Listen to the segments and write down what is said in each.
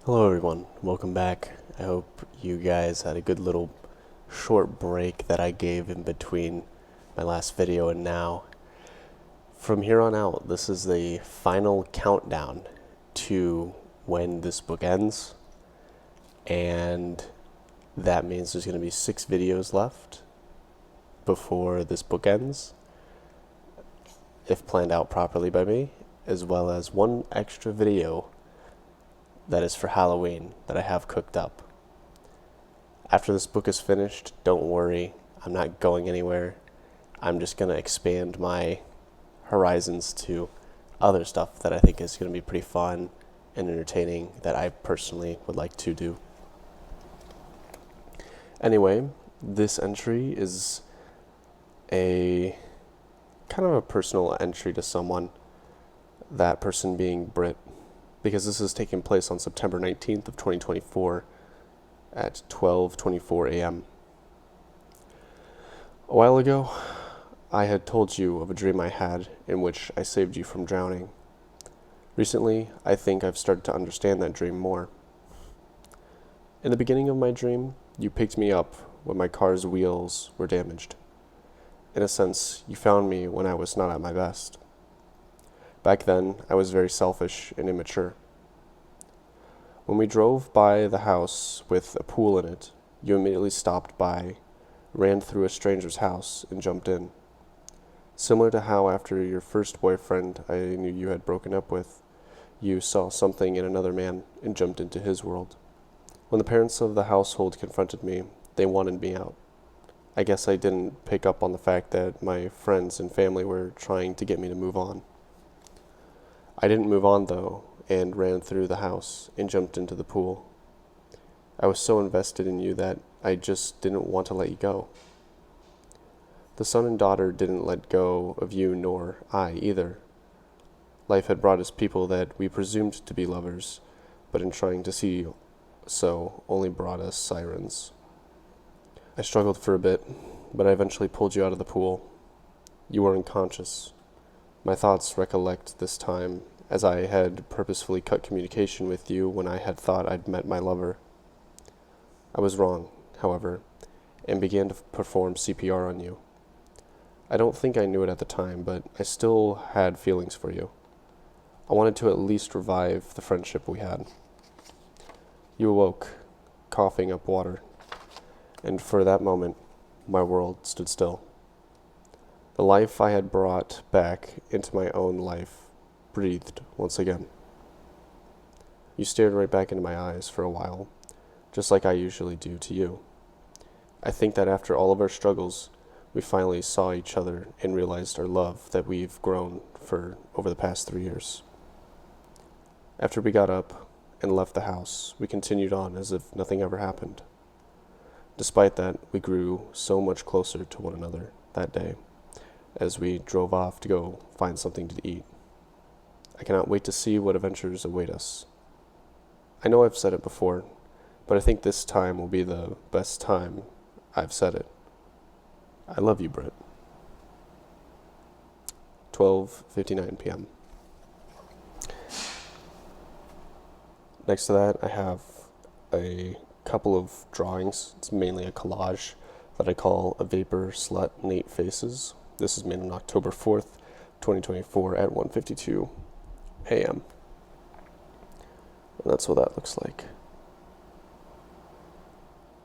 Hello everyone, welcome back. I hope you guys had a good little short break that I gave in between my last video and now. From here on out, this is the final countdown to when this book ends, and that means there's going to be 6 videos left before this book ends, if planned out properly by me, as well as one extra video that is for Halloween that I have cooked up. After this book is finished, don't worry, I'm not going anywhere. I'm just going to expand my horizons to other stuff that I think is going to be pretty fun and entertaining that I personally would like to do. Anyway, this entry is a kind of a personal entry to someone, that person being Britt, because this is taking place on September 19th of 2024 at 12:24 a.m. A while ago, I had told you of a dream I had in which I saved you from drowning. Recently, I think I've started to understand that dream more. In the beginning of my dream, you picked me up when my car's wheels were damaged. In a sense, you found me when I was not at my best. Back then, I was very selfish and immature. When we drove by the house with a pool in it, you immediately stopped by, ran through a stranger's house, and jumped in. Similar to how after your first boyfriend I knew you had broken up with, you saw something in another man and jumped into his world. When the parents of the household confronted me, they wanted me out. I guess I didn't pick up on the fact that my friends and family were trying to get me to move on. I didn't move on though, and ran through the house and jumped into the pool. I was so invested in you that I just didn't want to let you go. The son and daughter didn't let go of you, nor I either. Life had brought us people that we presumed to be lovers, but in trying to see so, only brought us sirens. I struggled for a bit, but I eventually pulled you out of the pool. You were unconscious. My thoughts recollect this time, as I had purposefully cut communication with you when I had thought I'd met my lover. I was wrong, however, and began to perform CPR on you. I don't think I knew it at the time, but I still had feelings for you. I wanted to at least revive the friendship we had. You awoke, coughing up water, and for that moment, my world stood still. The life I had brought back into my own life breathed once again. You stared right back into my eyes for a while, just like I usually do to you. I think that after all of our struggles, we finally saw each other and realized our love that we've grown for over the past 3 years. After we got up and left the house, we continued on as if nothing ever happened. Despite that, we grew so much closer to one another that day as we drove off to go find something to eat. I cannot wait to see what adventures await us. I know I've said it before, but I think this time will be the best time I've said it. I love you, Britt. 12:59 p.m. Next to that, I have a couple of drawings. It's mainly a collage that I call A Vapor Slut Nate Faces. This is made on October 4th, 2024 at 1:52 a.m. And that's what that looks like.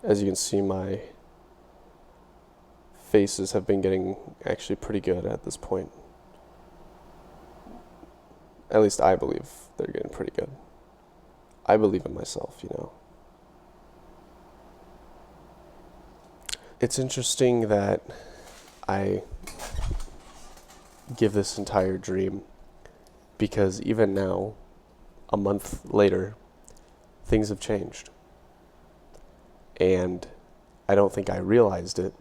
As you can see, my faces have been getting actually pretty good at this point. At least I believe they're getting pretty good. I believe in myself, you know. It's interesting that I give this entire dream because even now, a month later, things have changed. And I don't think I realized it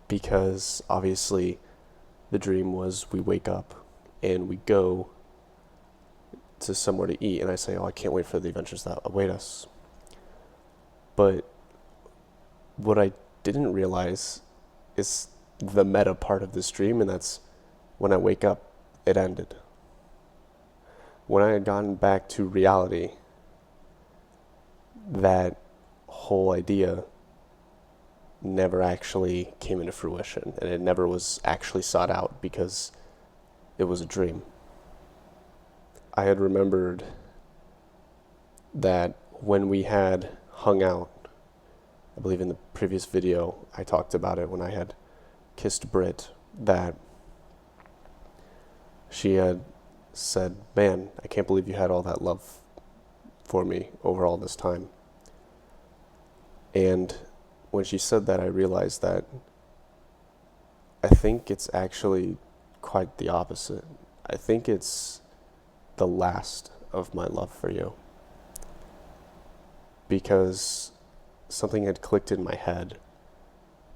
because obviously the dream was we wake up and we go to somewhere to eat, and I say, oh, I can't wait for the adventures that await us. But what I didn't realize is the meta part of this dream, and that's when I wake up, it ended. When I had gotten back to reality, that whole idea never actually came into fruition, and it never was actually sought out because it was a dream. I had remembered that when we had hung out, I believe in the previous video I talked about it when I had kissed Britt, that she had said, "Man, I can't believe you had all that love for me over all this time." And when she said that, I realized that I think it's actually quite the opposite. I think it's the last of my love for you, because something had clicked in my head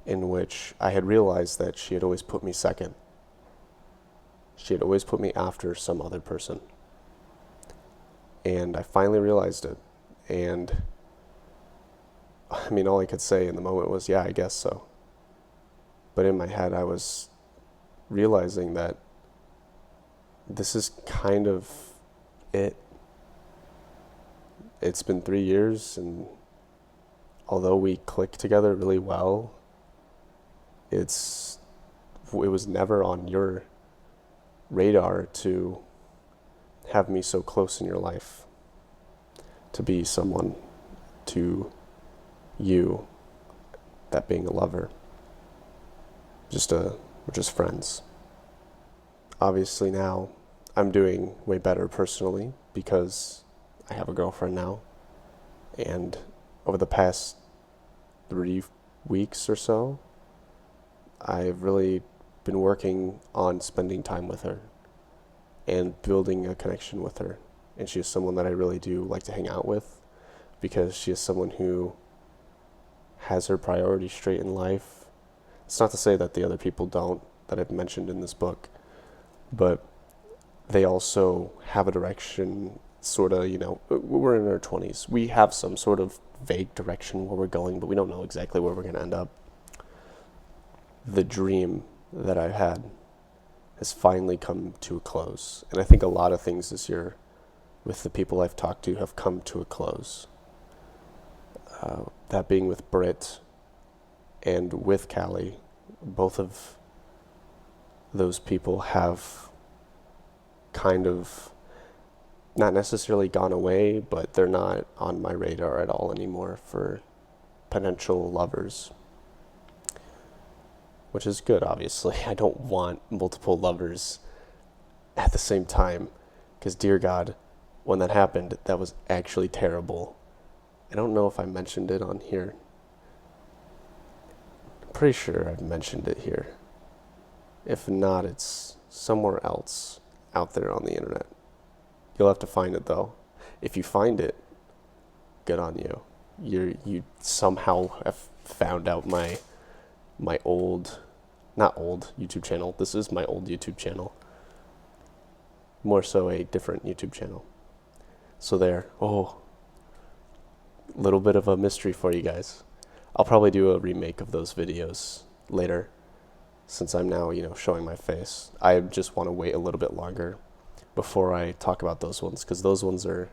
in which I had realized that she had always put me second. She had always put me after some other person. And I finally realized it. And I mean, all I could say in the moment was, yeah, I guess so. But in my head, I was realizing that this is kind of it. It's been 3 years, and although we clicked together really well, it was never on your radar to have me so close in your life, to be someone to you, that being a lover. We're just friends. Obviously now I'm doing way better personally because I have a girlfriend now, and over the past 3 weeks or so, I've really been working on spending time with her and building a connection with her. And she is someone that I really do like to hang out with, because she is someone who has her priorities straight in life. It's not to say that the other people don't, that I've mentioned in this book, but they also have a direction, sort of, we're in our 20s. We have some sort of vague direction where we're going, but we don't know exactly where we're going to end up. The dream that I had has finally come to a close. And I think a lot of things this year with the people I've talked to have come to a close. That being with Britt and with Callie. Both of those people have kind of not necessarily gone away, but they're not on my radar at all anymore for potential lovers. Which is good, obviously. I don't want multiple lovers at the same time, because dear God, when that happened, that was actually terrible. I don't know if I mentioned it on here. I'm pretty sure I've mentioned it here. If not, it's somewhere else out there on the internet. You'll have to find it though. If you find it, good on you. You somehow have found out my old, not old YouTube channel. This is my old YouTube channel. More so a different YouTube channel. So there. Oh, little bit of a mystery for you guys. I'll probably do a remake of those videos later, since I'm now, showing my face. I just want to wait a little bit longer before I talk about those ones, because those ones are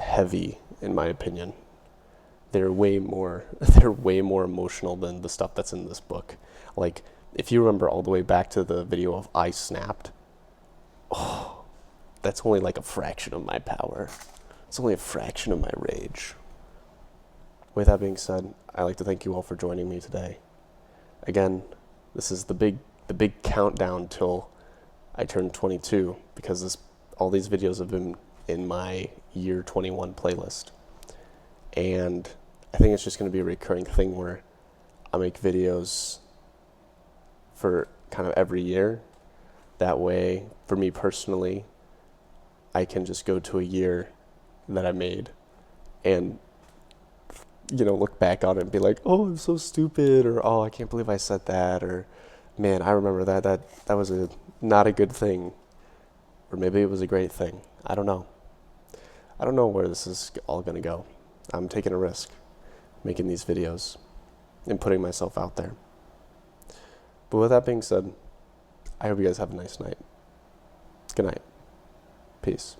heavy, in my opinion. They're way more emotional than the stuff that's in this book. Like, if you remember all the way back to the video of I Snapped, that's only like a fraction of my power. It's only a fraction of my rage. With that being said, I'd like to thank you all for joining me today. Again, this is the big countdown till I turn 22, because all these videos have been in my year 21 playlist. And I think it's just going to be a recurring thing where I make videos for kind of every year. That way, for me personally, I can just go to a year that I made and, look back on it and be like, oh, I'm so stupid, or oh, I can't believe I said that, or man, I remember that was not a good thing, or maybe it was a great thing. I don't know. I don't know where this is all going to go. I'm taking a risk making these videos and putting myself out there. But with that being said, I hope you guys have a nice night. Good night. Peace.